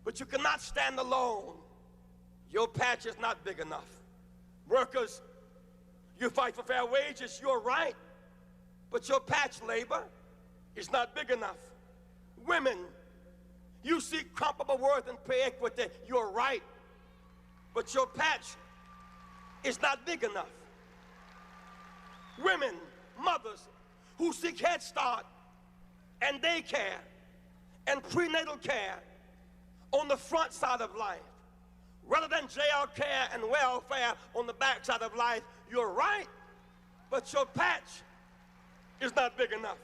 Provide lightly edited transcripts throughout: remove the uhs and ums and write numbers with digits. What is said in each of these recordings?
but you cannot stand alone. Your patch is not big enough. Workers, you fight for fair wages, you're right, but your patch labor is not big enough. Women, you seek comparable worth and pay equity, you're right, but your patch is not big enough. Women, mothers who seek Head Start and daycare and prenatal care on the front side of life, rather than jail care and welfare on the back side of life, you're right, but your patch is not big enough.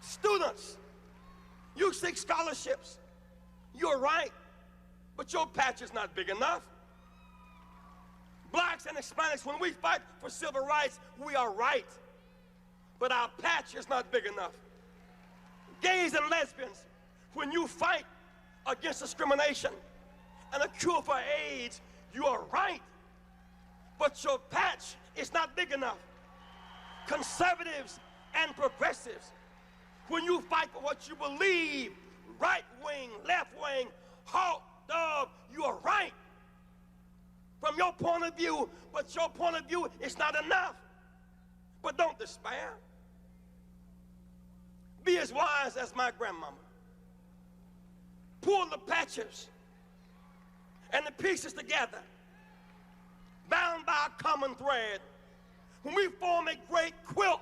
Students, you seek scholarships, you're right, but your patch is not big enough. Blacks and Hispanics, when we fight for civil rights, we are right, but our patch is not big enough. Gays and lesbians, when you fight against discrimination and a cure for AIDS, you are right, but your patch is not big enough. Conservatives and progressives, when you fight for what you believe, right wing, left wing, hawk, dove, you are right from your point of view, but your point of view is not enough. But don't despair. Be as wise as my grandmama. Pull the patches and the pieces together, bound by a common thread. When we form a great quilt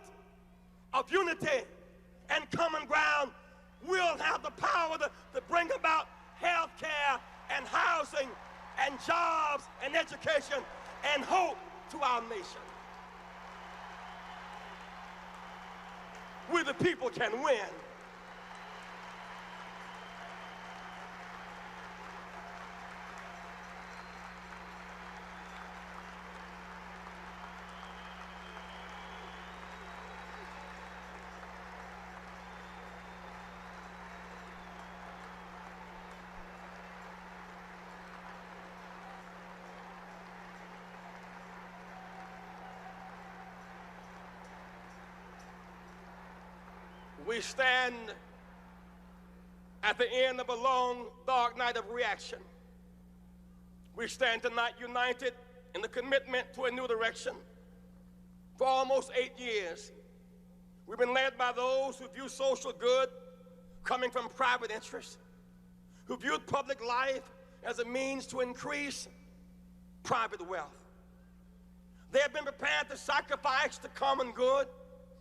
of unity and common ground, we'll have the power to bring about health care and housing and jobs and education and hope to our nation. We the people can win. We stand at the end of a long, dark night of reaction. We stand tonight united in the commitment to a new direction. For almost 8 years, we've been led by those who view social good coming from private interests, who viewed public life as a means to increase private wealth. They have been prepared to sacrifice the common good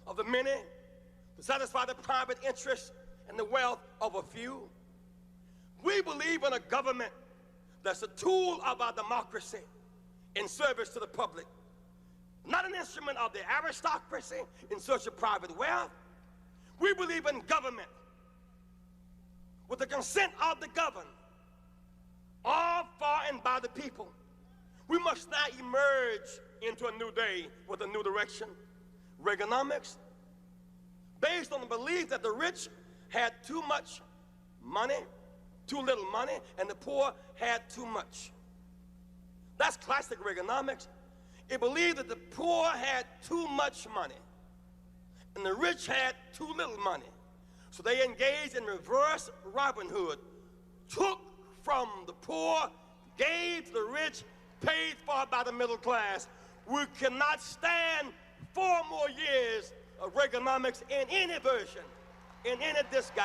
of the many to satisfy the private interests and the wealth of a few. We believe in a government that's a tool of our democracy in service to the public, not an instrument of the aristocracy in search of private wealth. We believe in government with the consent of the governed, all for and by the people. We must now emerge into a new day with a new direction. Reaganomics, based on the belief that the rich had too much money, too little money, and the poor had too much. That's classic Reaganomics. It believed that the poor had too much money and the rich had too little money. So they engaged in reverse Robin Hood, took from the poor, gave to the rich, paid for by the middle class. We cannot stand 4 more years of Reaganomics in any version, in any disguise.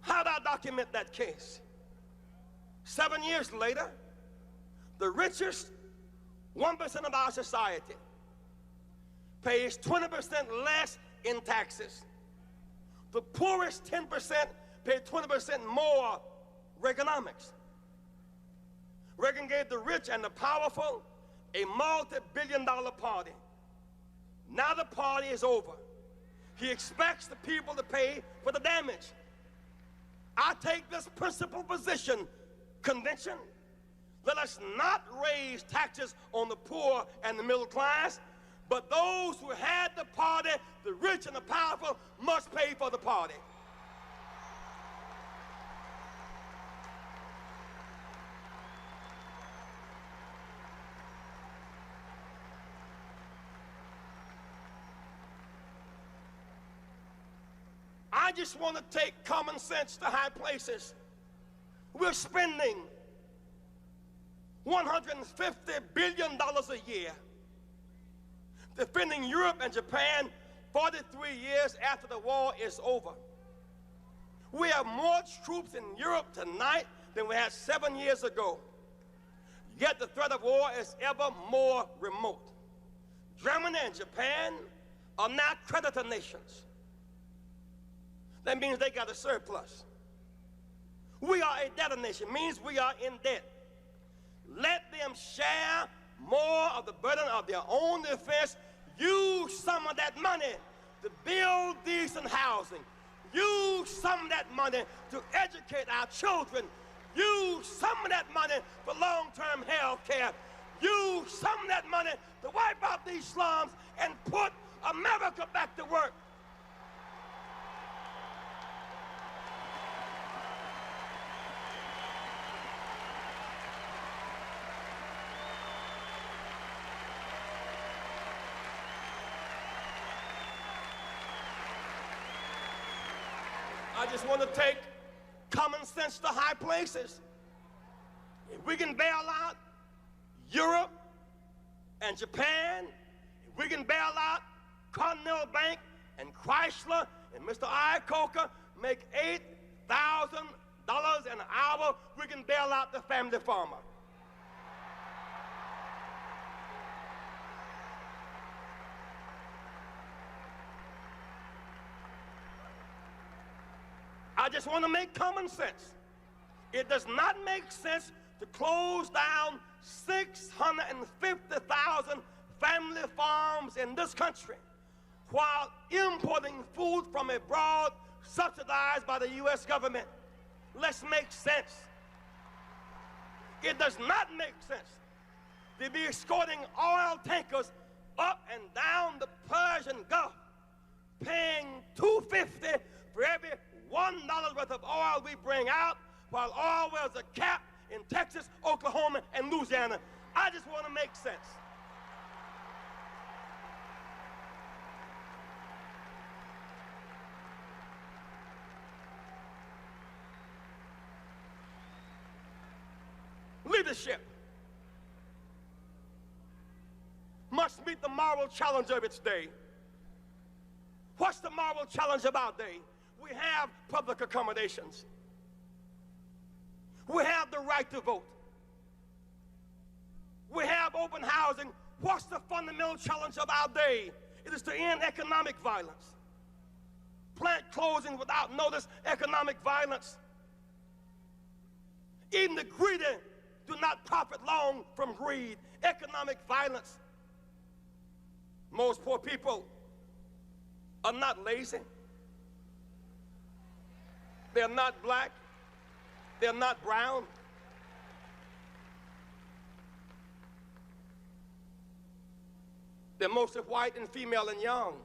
How do I document that case? 7 years later, the richest 1% of our society pays 20% less in taxes. The poorest 10% pay 20% more. Reaganomics. Reagan gave the rich and the powerful a multi-billion-dollar party. Now the party is over. He expects the people to pay for the damage. I take this principled position, convention. Let us not raise taxes on the poor and the middle class, but those who had the party, the rich and the powerful, must pay for the party. I just want to take common sense to high places. We're spending $150 billion a year defending Europe and Japan 43 years after the war is over. We have more troops in Europe tonight than we had 7 years ago. Yet the threat of war is ever more remote. Germany and Japan are now creditor nations. That means they got a surplus. We are a debtor nation, means we are in debt. Let them share more of the burden of their own defense. Use some of that money to build decent housing. Use some of that money to educate our children. Use some of that money for long-term health care. Use some of that money to wipe out these slums and put America back to work. I just want to take common sense to high places. If we can bail out Europe and Japan, if we can bail out Continental Bank and Chrysler and Mr. Iacocca make $8,000 an hour, we can bail out the family farmer. I just want to make common sense. It does not make sense to close down 650,000 family farms in this country while importing food from abroad subsidized by the U.S. government. Let's make sense. It does not make sense to be escorting oil tankers up and down the Persian Gulf, paying $2.50 for every $1 worth of oil we bring out, while oil wells are capped in Texas, Oklahoma, and Louisiana. I just want to make sense. Leadership must meet the moral challenge of its day. What's the moral challenge of our day? We have public accommodations. We have the right to vote. We have open housing. What's the fundamental challenge of our day? It is to end economic violence. Plant closing without notice, economic violence. Even the greedy do not profit long from greed, economic violence. Most poor people are not lazy. They're not black. They're not brown. They're mostly white and female and young.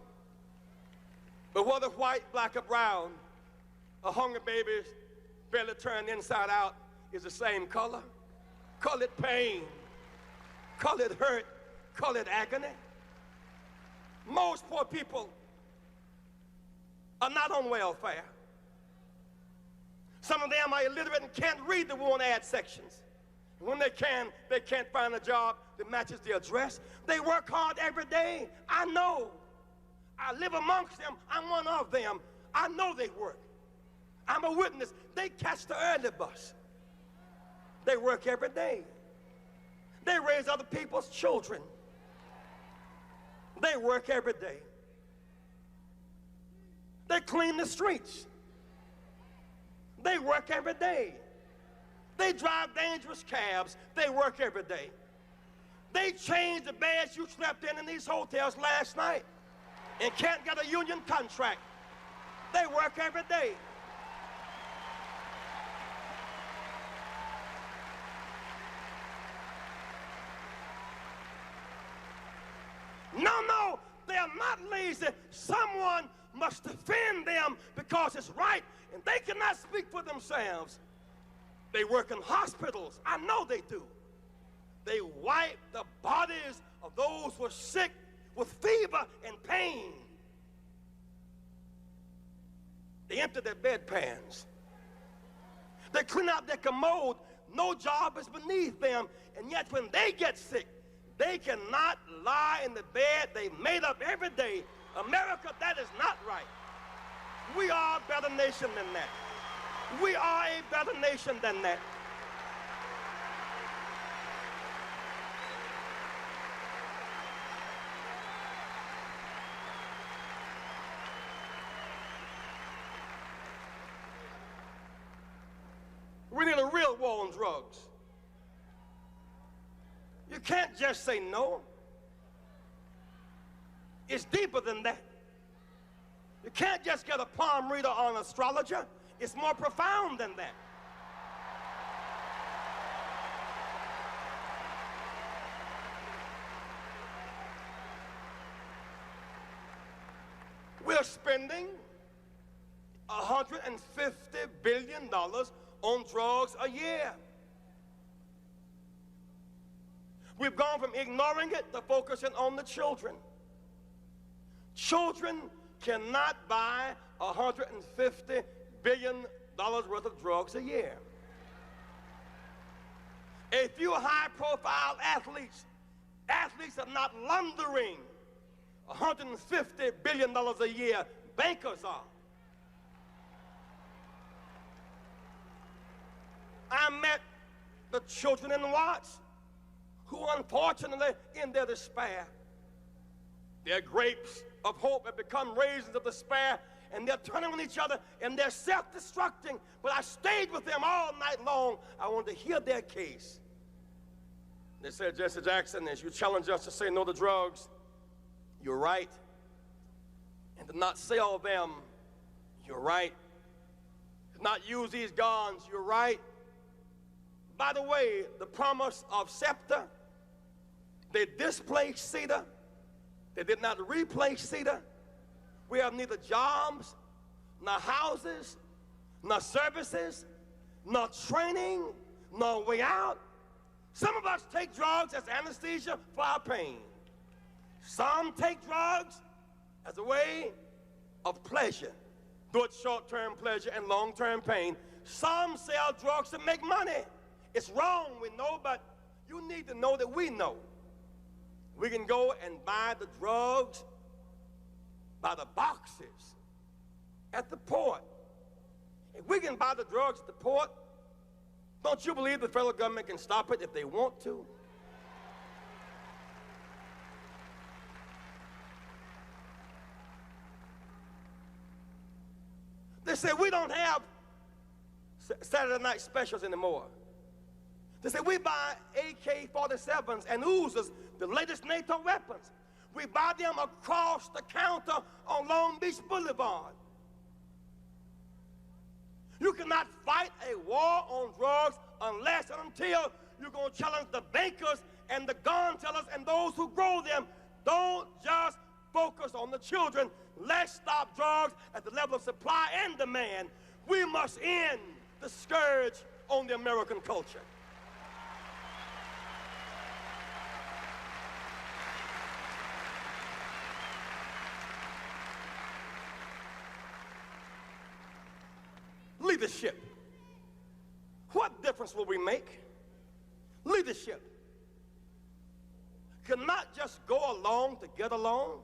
But whether white, black, or brown, a hungry baby's belly turned inside out is the same color. Call it pain. Call it hurt. Call it agony. Most poor people are not on welfare. Some of them are illiterate and can't read the want ad sections. When they can't find a job that matches their address. They work hard every day. I know. I live amongst them. I'm one of them. I know they work. I'm a witness. They catch the early bus. They work every day. They raise other people's children. They work every day. They clean the streets. They work every day. They drive dangerous cabs. They work every day. They change the beds you slept in these hotels last night and can't get a union contract. They work every day. No, they are not lazy. Someone must defend them because it's right, and they cannot speak for themselves. They work in hospitals. I know they do. They wipe the bodies of those who are sick with fever and pain. They empty their bedpans. They clean out their commode. No job is beneath them. And yet when they get sick, they cannot lie in the bed they made up every day. America, that is not right. We are a better nation than that. We are a better nation than that. We need a real war on drugs. You can't just say no. It's deeper than that. You can't just get a palm reader or an astrologer. It's more profound than that. We're spending $150 billion on drugs a year. We've gone from ignoring it to focusing on the children. Children cannot buy $150 billion worth of drugs a year. A few high-profile athletes are not laundering $150 billion a year. Bankers are. I met the children in Watts who unfortunately in their despair, their grapes of hope have become raisins of despair, and they're turning on each other and they're self-destructing. But I stayed with them all night long. I wanted to hear their case. They said, Jesse Jackson, as you challenge us to say no to drugs, you're right. And to not sell them, you're right. To not use these guns, you're right. By the way, the promise of SEPTA, they displaced CETA. They did not replace CETA. We have neither jobs, nor houses, nor services, nor training, nor way out. Some of us take drugs as anesthesia for our pain. Some take drugs as a way of pleasure, both short-term pleasure and long-term pain. Some sell drugs to make money. It's wrong, we know, but you need to know that we know. We can go and buy the drugs by the boxes at the port. If we can buy the drugs at the port, don't you believe the federal government can stop it if they want to? They say we don't have Saturday night specials anymore. They say we buy AK-47s and Uzas, the latest NATO weapons. We buy them across the counter on Long Beach Boulevard. You cannot fight a war on drugs unless and until you're going to challenge the bankers and the gun sellers and those who grow them. Don't just focus on the children. Let's stop drugs at the level of supply and demand. We must end the scourge on the American culture. Leadership. What difference will we make? Leadership cannot just go along to get along.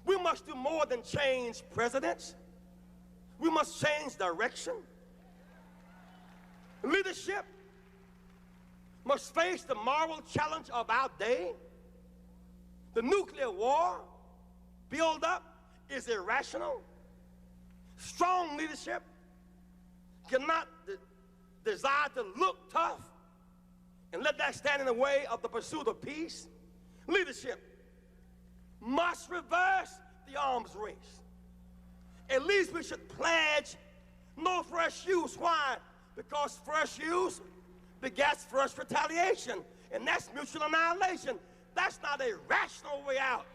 We must do more than change presidents. We must change direction. Leadership must face the moral challenge of our day. The nuclear war build-up is irrational. Strong leadership cannot desire to look tough and let that stand in the way of the pursuit of peace. Leadership must reverse the arms race. At least we should pledge no fresh use. Why? Because fresh use begets fresh retaliation, and that's mutual annihilation. That's not a rational way out.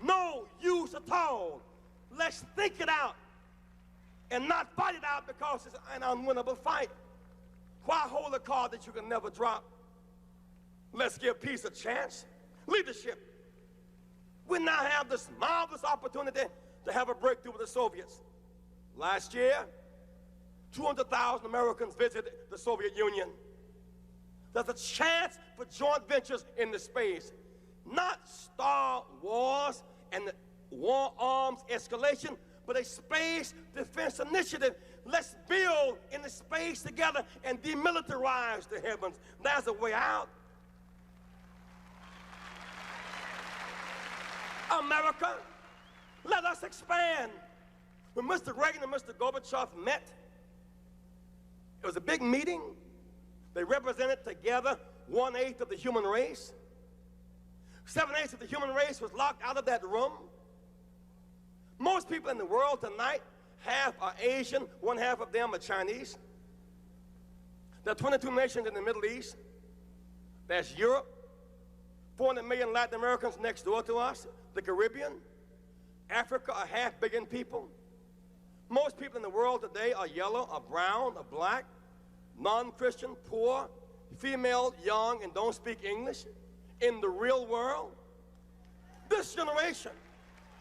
No use at all. Let's think it out and not fight it out because it's an unwinnable fight. Why hold a card that you can never drop? Let's give peace a chance. Leadership. We now have this marvelous opportunity to have a breakthrough with the Soviets. Last year, 200,000 Americans visited the Soviet Union. There's a chance for joint ventures in the space, not Star Wars and the war arms escalation, but a space defense initiative. Let's build in the space together and demilitarize the heavens. There's a way out. America, let us expand. When Mr. Reagan and Mr. Gorbachev met, it was a big meeting. They represented together 1/8 of the human race. 7/8 of the human race was locked out of that room. Most people in the world tonight, half are Asian, 1/2 of them are Chinese. There are 22 nations in the Middle East. There's Europe, 400 million Latin Americans next door to us, the Caribbean, Africa, a 500 million people. Most people in the world today are yellow, or brown, or black, non-Christian, poor, female, young, and don't speak English. In the real world, this generation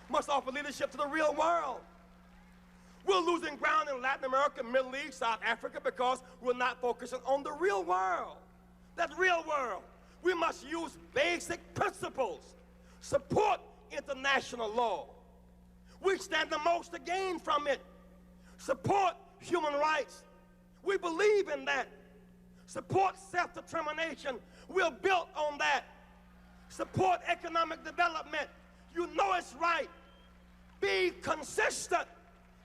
must offer leadership to the real world. We're losing ground in Latin America, Middle East, South Africa because we're not focusing on the real world. That real world. We must use basic principles, support international law. We stand the most to gain from it. Support human rights. We believe in that. Support self-determination. We're built on that. Support economic development. You know it's right. Be consistent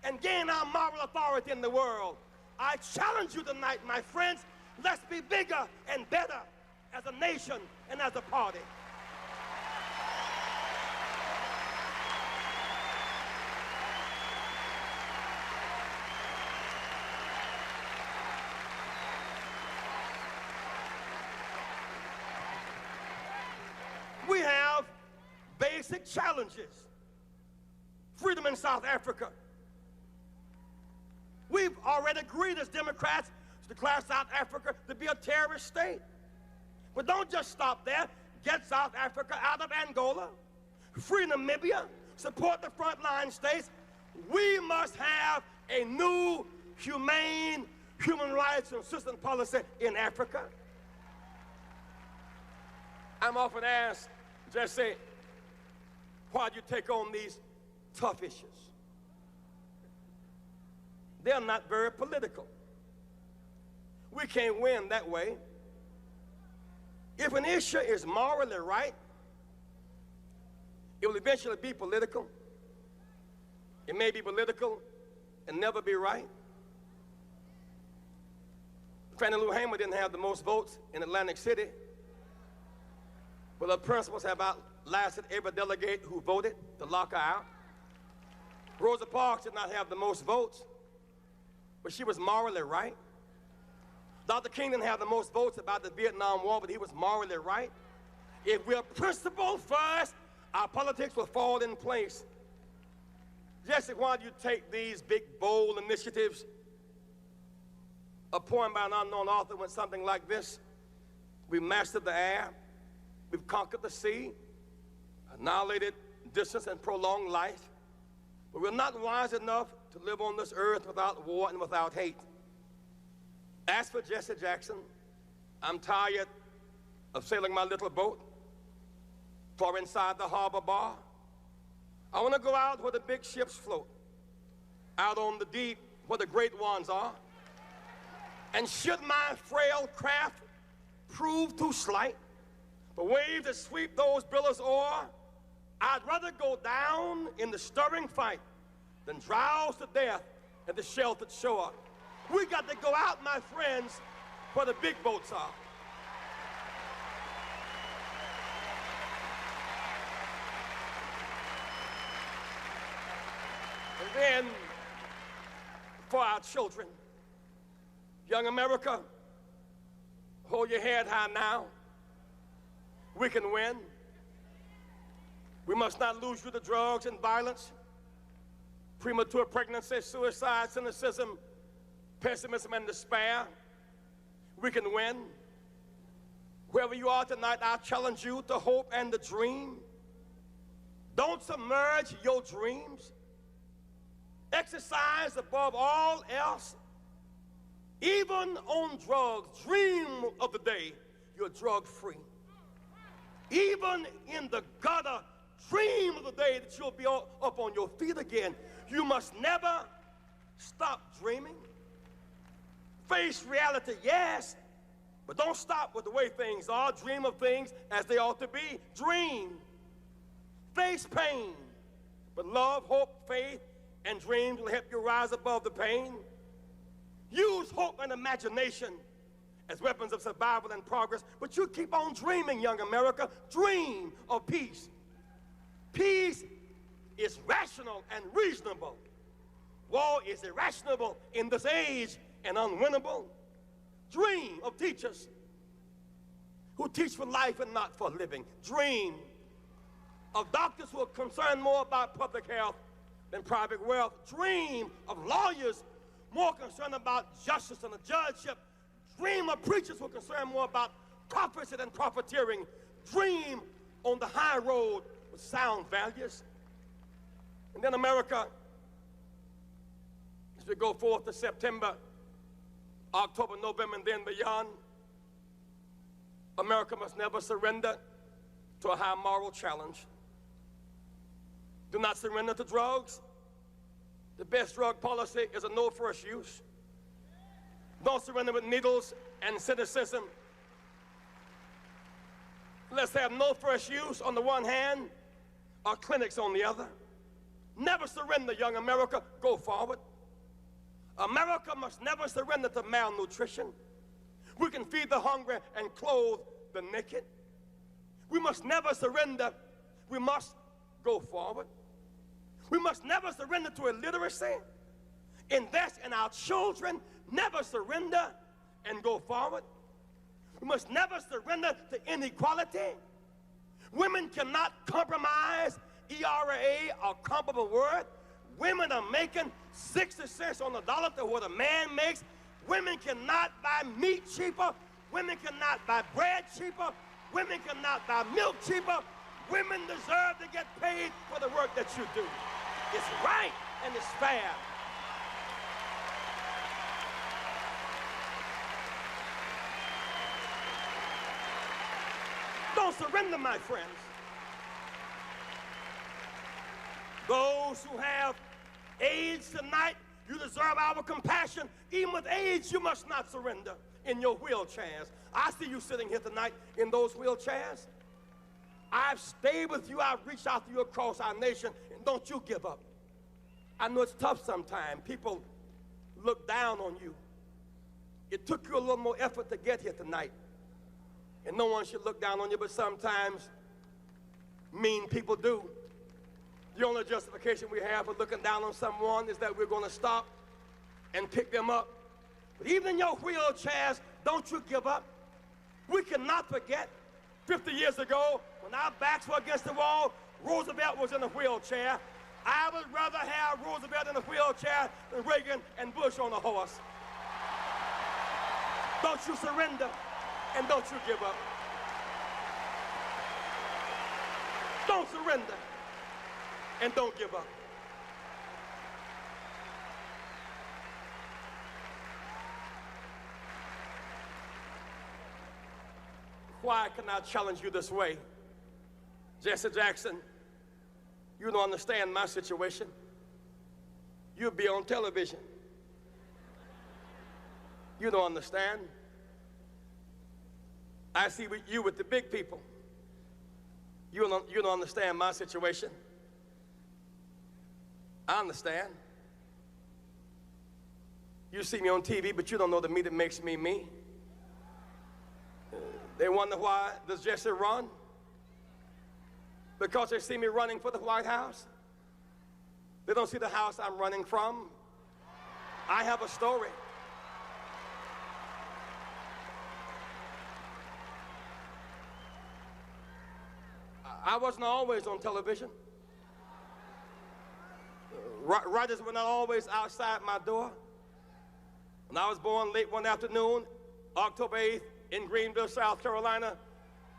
and gain our moral authority in the world. I challenge you tonight, my friends, let's be bigger and better as a nation and as a party. We have basic challenges. Freedom in South Africa. We've already agreed as Democrats to declare South Africa to be a terrorist state. But don't just stop there. Get South Africa out of Angola. Free Namibia. Support the frontline states. We must have a new, humane, human rights and system policy in Africa. I'm often asked, Jesse, why do you take on these tough issues? They're not very political. We can't win that way. If an issue is morally right, it will eventually be political. It may be political and never be right. Fannie Lou Hamer didn't have the most votes in Atlantic City, but her principles have outlasted every delegate who voted to lock her out. Rosa Parks did not have the most votes, but she was morally right. Dr. King didn't have the most votes about the Vietnam War, but he was morally right. If we're principled first, our politics will fall in place. Jesse, why do you take these big, bold initiatives? A poem by an unknown author went something like this: we mastered the air, we've conquered the sea, annihilated distance and prolonged life, but we're not wise enough to live on this earth without war and without hate. As for Jesse Jackson, I'm tired of sailing my little boat far inside the harbor bar. I want to go out where the big ships float, out on the deep where the great ones are. And should my frail craft prove too slight, the waves that sweep those billows o'er, I'd rather go down in the stirring fight than drowse to death at the sheltered shore. We got to go out, my friends, where the big boats are. And then, for our children, young America, hold your head high now. We can win. We must not lose you to drugs and violence, premature pregnancy, suicide, cynicism, pessimism, and despair. We can win. Wherever you are tonight, I challenge you to hope and to dream. Don't submerge your dreams Exercise above all else. Even on drugs, dream of the day you're drug free. Even in the gutter, dream of the day that you'll be up on your feet again. You must never stop dreaming. Face reality, yes, but don't stop with the way things are. Dream of things as they ought to be. Dream. Face pain, but love, hope, faith, and dreams will help you rise above the pain. Use hope and imagination as weapons of survival and progress, but you keep on dreaming, young America. Dream of peace. Peace is rational and reasonable. War is irrational in this age and unwinnable. Dream of teachers who teach for life and not for living. Dream of doctors who are concerned more about public health than private wealth. Dream of lawyers more concerned about justice and the judgeship. Dream of preachers who are concerned more about prophecy than profiteering. Dream on the high road with sound values. And then America, as we go forth to September, October, November, and then beyond, America must never surrender to a high moral challenge. Do not surrender to drugs. The best drug policy is a no first use. Don't surrender with needles and cynicism. Let's have no first use on the one hand, or clinics on the other. Never surrender, young America. Go forward. America must never surrender to malnutrition. We can feed the hungry and clothe the naked. We must never surrender. We must go forward. We must never surrender to illiteracy. Invest in our children. Never surrender and go forward. We must never surrender to inequality. Women cannot compromise ERA or comparable word. Women are making 60 cents on the dollar to what a man makes. Women cannot buy meat cheaper. Women cannot buy bread cheaper. Women cannot buy milk cheaper. Women deserve to get paid for the work that you do. It's right and it's fair. Don't surrender, my friends. Those who have AIDS tonight, you deserve our compassion. Even with AIDS, you must not surrender in your wheelchairs. I see you sitting here tonight in those wheelchairs. I've stayed with you. I've reached out to you across our nation. And don't you give up. I know it's tough sometimes. People look down on you. It took you a little more effort to get here tonight. And no one should look down on you, but sometimes mean people do. The only justification we have for looking down on someone is that we're going to stop and pick them up. But even in your wheelchairs, don't you give up. We cannot forget 50 years ago when our backs were against the wall, Roosevelt was in a wheelchair. I would rather have Roosevelt in a wheelchair than Reagan and Bush on a horse. Don't you surrender and don't you give up. Don't surrender and don't give up. Why can I challenge you this way? Jesse Jackson, you don't understand my situation. You'll be on television. You don't understand. I see you with the big people. You don't understand my situation. I understand. You see me on TV, but you don't know the me that makes me me. They wonder why does Jesse run? Because they see me running for the White House. They don't see the house I'm running from. I have a story. I wasn't always on television. Writers were not always outside my door. When I was born late one afternoon, October 8th, in Greenville, South Carolina,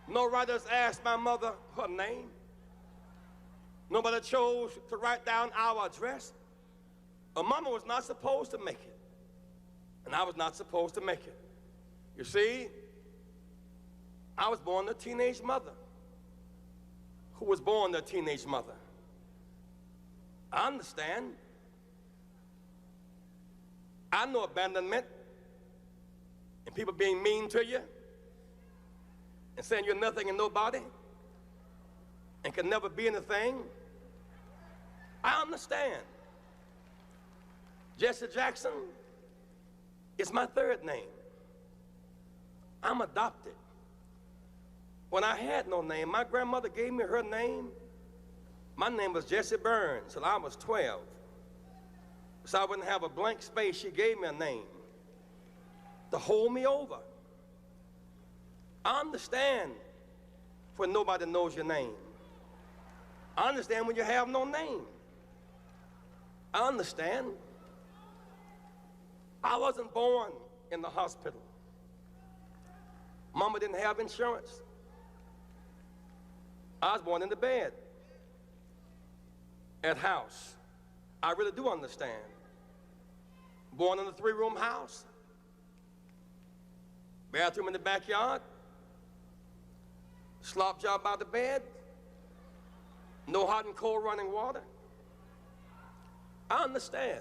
no writers asked my mother her name. Nobody chose to write down our address. A mama was not supposed to make it, and I was not supposed to make it. You see, I was born to a teenage mother who was born to a teenage mother. I understand. I know abandonment and people being mean to you and saying you're nothing and nobody and can never be anything. I understand. Jesse Jackson is my third name. I'm adopted. When I had no name, my grandmother gave me her name. My name was Jesse Burns till I was 12. So I wouldn't have a blank space, she gave me a name to hold me over. I understand when nobody knows your name. I understand when you have no name. I understand. I wasn't born in the hospital. Mama didn't have insurance. I was born in the bed at house. I really do understand. Born in a 3-room house, bathroom in the backyard, slop job by the bed, no hot and cold running water. I understand.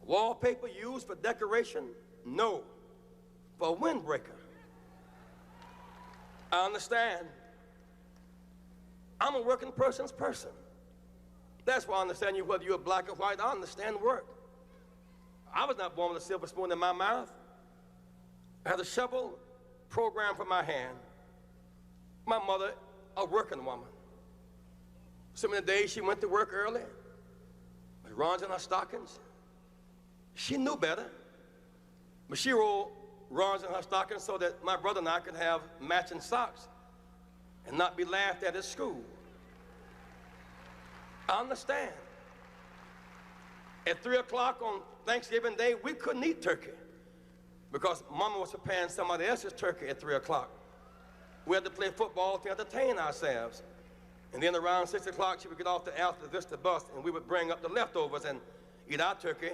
Wallpaper used for decoration? No, for a windbreaker. I understand. I'm a working person's person. That's why I understand you, whether you're black or white. I understand work. I was not born with a silver spoon in my mouth. I had a shovel programmed for my hand. My mother, a working woman. Some of the days she went to work early, with runs in her stockings. She knew better, but she rolled runs in her stockings so that my brother and I could have matching socks and not be laughed at school. I understand. At 3 o'clock on Thanksgiving Day, we couldn't eat turkey because Mama was preparing somebody else's turkey at 3 o'clock. We had to play football to entertain ourselves. And then around 6 o'clock, she would get off the Alta Vista bus, and we would bring up the leftovers and eat our turkey,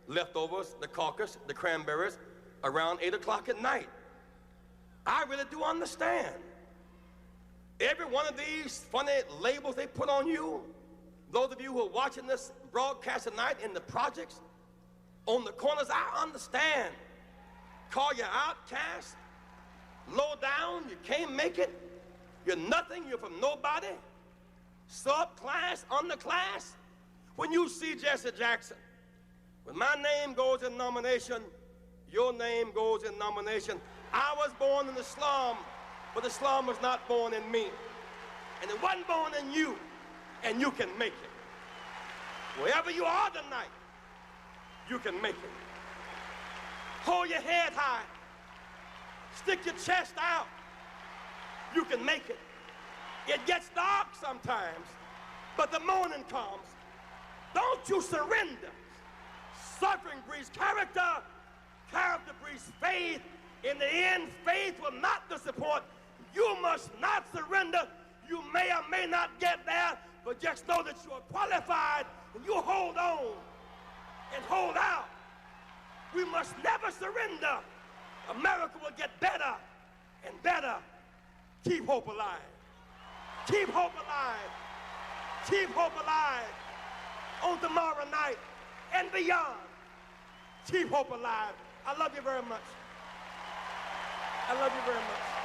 leftovers, the caucus, the cranberries, around 8 o'clock at night. I really do understand. Every one of these funny labels they put on you, those of you who are watching this broadcast tonight in the projects, on the corners, I understand. Call you outcast, low down, you can't make it, you're nothing, you're from nobody, subclass, underclass. When you see Jesse Jackson, when my name goes in nomination, your name goes in nomination. I was born in the slum, but the slum was not born in me. And it wasn't born in you, and you can make it. Wherever you are tonight, you can make it. Hold your head high. Stick your chest out. You can make it. It gets dark sometimes, but the morning comes. Don't you surrender. Suffering breeds character. Character breeds faith. In the end, faith will not disappoint. You must not surrender. You may or may not get there, but just know that you are qualified, and you hold on and hold out. We must never surrender. America will get better and better. Keep hope alive. Keep hope alive. Keep hope alive on tomorrow night and beyond. Keep hope alive. I love you very much. I love you very much.